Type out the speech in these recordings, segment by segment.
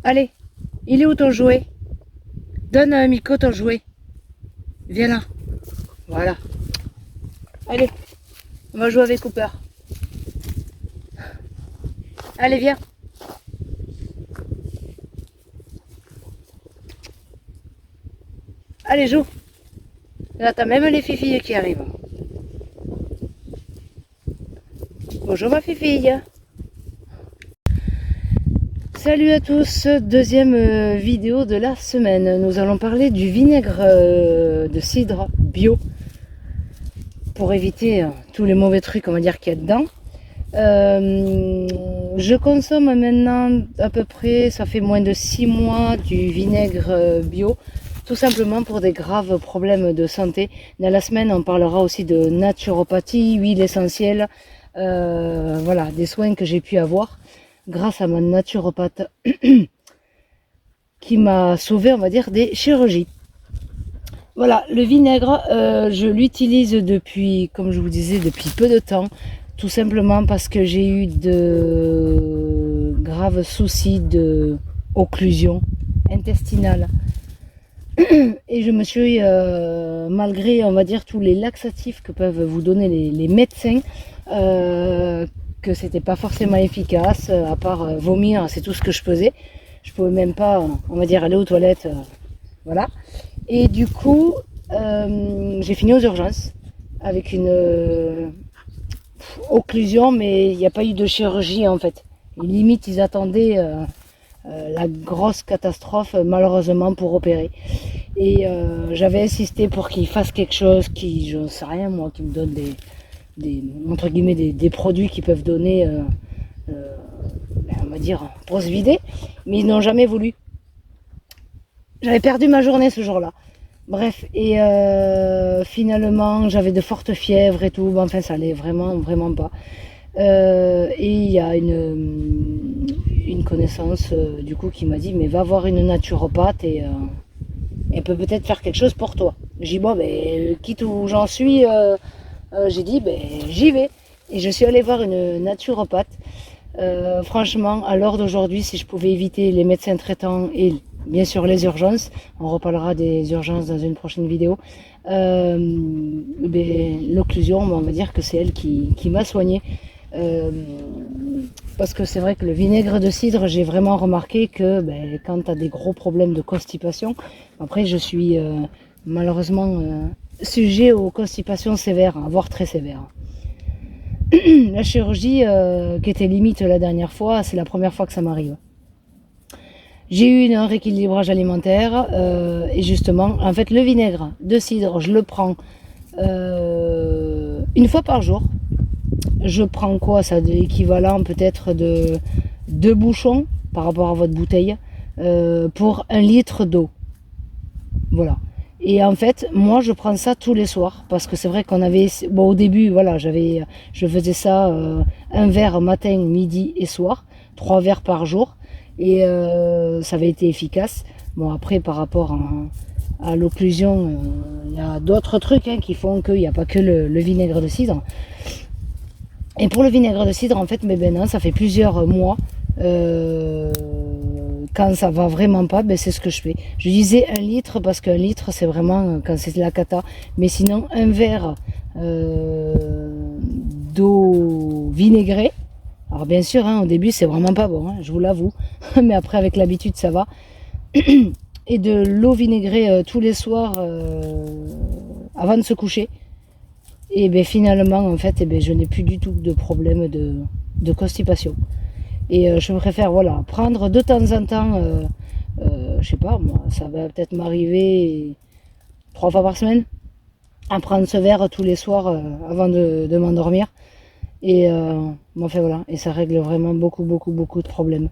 Allez, il est où ton jouet? Donne à Miko ton jouet. Viens là. Voilà. Allez, on va jouer avec Cooper. Allez, viens. Allez, joue. Là, t'as même les filles qui arrivent. Bonjour ma fille. Salut à tous, deuxième vidéo de la semaine. Nous allons parler du vinaigre de cidre bio pour éviter tous les mauvais trucs, on va dire, qu'il y a dedans. Je consomme maintenant à peu près, ça fait moins de 6 mois, du vinaigre bio, tout simplement pour des graves problèmes de santé. Dans la semaine, on parlera aussi de naturopathie, huile essentielle, voilà, des soins que j'ai pu avoir grâce à ma naturopathe qui m'a sauvé, on va dire, des chirurgies. Voilà, le vinaigre, je l'utilise depuis, comme je vous disais, depuis peu de temps, tout simplement parce que j'ai eu de graves soucis de occlusion intestinale. Et je me suis, malgré, on va dire, tous les laxatifs que peuvent vous donner les médecins, que c'était pas forcément efficace, à part vomir, c'est tout ce que je faisais. Je pouvais même pas, on va dire, aller aux toilettes, voilà. Et du coup, j'ai fini aux urgences avec une occlusion, mais il n'y a pas eu de chirurgie en fait. Et limite, ils attendaient la grosse catastrophe, malheureusement, pour opérer. Et j'avais insisté pour qu'ils fassent quelque chose qui, je ne sais rien moi, qui me donne entre guillemets, des produits qui peuvent donner, on va dire, pour se vider, mais ils n'ont jamais voulu. J'avais perdu ma journée ce jour-là. Bref, et finalement, j'avais de fortes fièvres et tout. Bon, enfin, ça allait vraiment, vraiment pas. Et il y a une connaissance, du coup, qui m'a dit, mais va voir une naturopathe et elle peut peut-être faire quelque chose pour toi. J'ai dit, bon, ben, quitte où j'en suis, j'ai dit, ben, j'y vais. Et je suis allée voir une naturopathe. Franchement, à l'heure d'aujourd'hui, si je pouvais éviter les médecins traitants et bien sûr les urgences, on reparlera des urgences dans une prochaine vidéo, l'occlusion, on va dire que c'est elle qui m'a soignée. Parce que c'est vrai que le vinaigre de cidre, j'ai vraiment remarqué que quand tu as des gros problèmes de constipation, après je suis malheureusement sujet aux constipations sévères, voire très sévères. La chirurgie qui était limite la dernière fois, c'est la première fois que ça m'arrive. J'ai eu un rééquilibrage alimentaire et justement, en fait, le vinaigre de cidre, je le prends une fois par jour. Je prends quoi? Ça a l'équivalent peut-être de 2 bouchons par rapport à votre bouteille pour 1 litre d'eau. Voilà. Et en fait, moi, je prends ça tous les soirs parce que c'est vrai qu'on avait, bon, au début, voilà, je faisais ça un verre matin, midi et soir, 3 verres par jour, et ça avait été efficace. Bon, après, par rapport à l'occlusion, il y a d'autres trucs qui font qu'il n'y a pas que le vinaigre de cidre. Et pour le vinaigre de cidre, en fait, non, ça fait plusieurs mois. Quand ça va vraiment pas, c'est ce que je fais. Je disais 1 litre parce qu'un litre, c'est vraiment quand c'est la cata. Mais sinon, un verre d'eau vinaigrée. Alors bien sûr, au début, c'est vraiment pas bon, je vous l'avoue. Mais après, avec l'habitude, ça va. Et de l'eau vinaigrée tous les soirs avant de se coucher. Et finalement, en fait, je n'ai plus du tout de problème de constipation. Et je préfère, voilà, prendre de temps en temps, je sais pas, moi, ça va peut-être m'arriver 3 fois par semaine, à prendre ce verre tous les soirs avant de m'endormir. Et enfin voilà, et ça règle vraiment beaucoup, beaucoup, beaucoup de problèmes.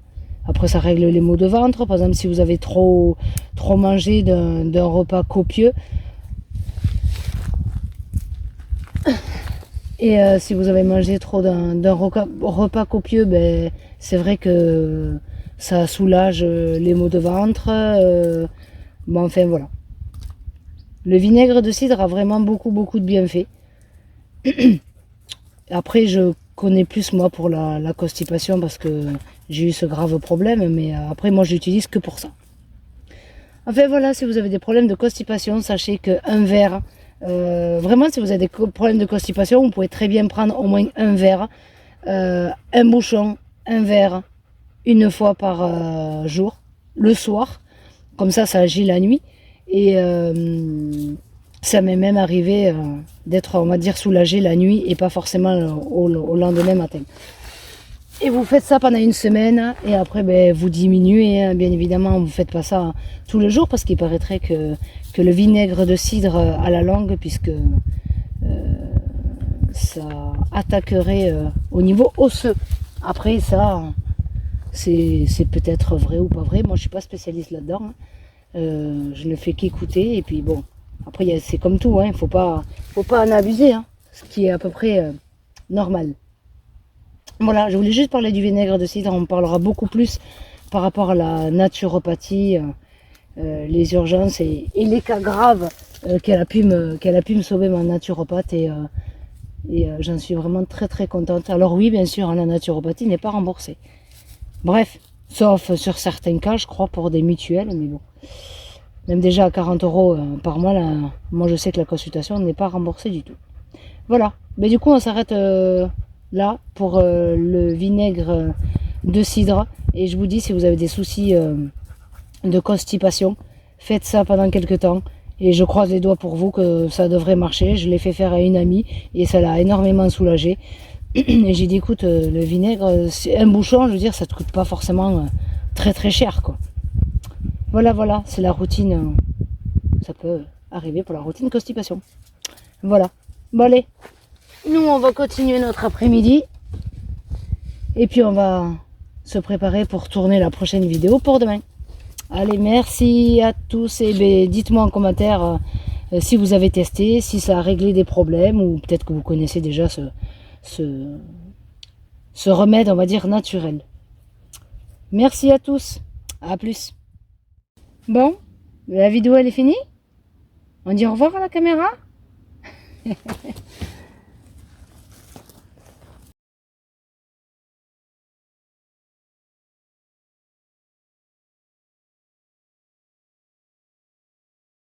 Après, ça règle les maux de ventre. Par exemple, si vous avez trop mangé d'un repas copieux, et si vous avez mangé trop d'un repas copieux, c'est vrai que ça soulage les maux de ventre. Enfin voilà. Le vinaigre de cidre a vraiment beaucoup, beaucoup de bienfaits. Après, je connais plus moi pour la constipation parce que j'ai eu ce grave problème, mais après moi je l'utilise que pour ça. Enfin voilà, si vous avez des problèmes de constipation, sachez qu'un verre, vraiment si vous avez des problèmes de constipation, vous pouvez très bien prendre au moins un verre, un bouchon, un verre, une fois par jour, le soir, comme ça agit la nuit, et ça m'est même arrivé d'être, on va dire, soulagé la nuit et pas forcément au lendemain matin. Et vous faites ça pendant une semaine et après ben, vous diminuez, hein. Bien évidemment vous ne faites pas ça tous les jours parce qu'il paraîtrait que le vinaigre de cidre à la langue, puisque ça attaquerait au niveau osseux. Après ça, c'est peut-être vrai ou pas vrai, moi je suis pas spécialiste là-dedans, hein. Je ne fais qu'écouter et puis bon, après c'est comme tout, hein. Faut pas en abuser, hein, ce qui est à peu près normal. Voilà, je voulais juste parler du vinaigre de cidre, on parlera beaucoup plus par rapport à la naturopathie, les urgences et les cas graves qu'elle a pu me sauver, ma naturopathe, et j'en suis vraiment très très contente. Alors oui, bien sûr, la naturopathie n'est pas remboursée. Bref, sauf sur certains cas, je crois, pour des mutuelles, mais bon. Même déjà à 40 € par mois, là, moi je sais que la consultation n'est pas remboursée du tout. Voilà, mais du coup on s'arrête là pour le vinaigre de cidre, et je vous dis, si vous avez des soucis de constipation, faites ça pendant quelques temps et je croise les doigts pour vous que ça devrait marcher. Je l'ai fait faire à une amie et ça l'a énormément soulagée. Et j'ai dit, écoute, le vinaigre, c'est un bouchon, je veux dire, ça te coûte pas forcément très très cher, quoi. Voilà, c'est la routine, ça peut arriver pour la routine constipation. Voilà, bon allez, nous on va continuer notre après-midi et puis on va se préparer pour tourner la prochaine vidéo pour demain. Allez, merci à tous et ben, dites-moi en commentaire si vous avez testé, si ça a réglé des problèmes, ou peut-être que vous connaissez déjà ce remède, on va dire, naturel. Merci à tous, à plus. Bon, la vidéo elle est finie. On dit au revoir à la caméra.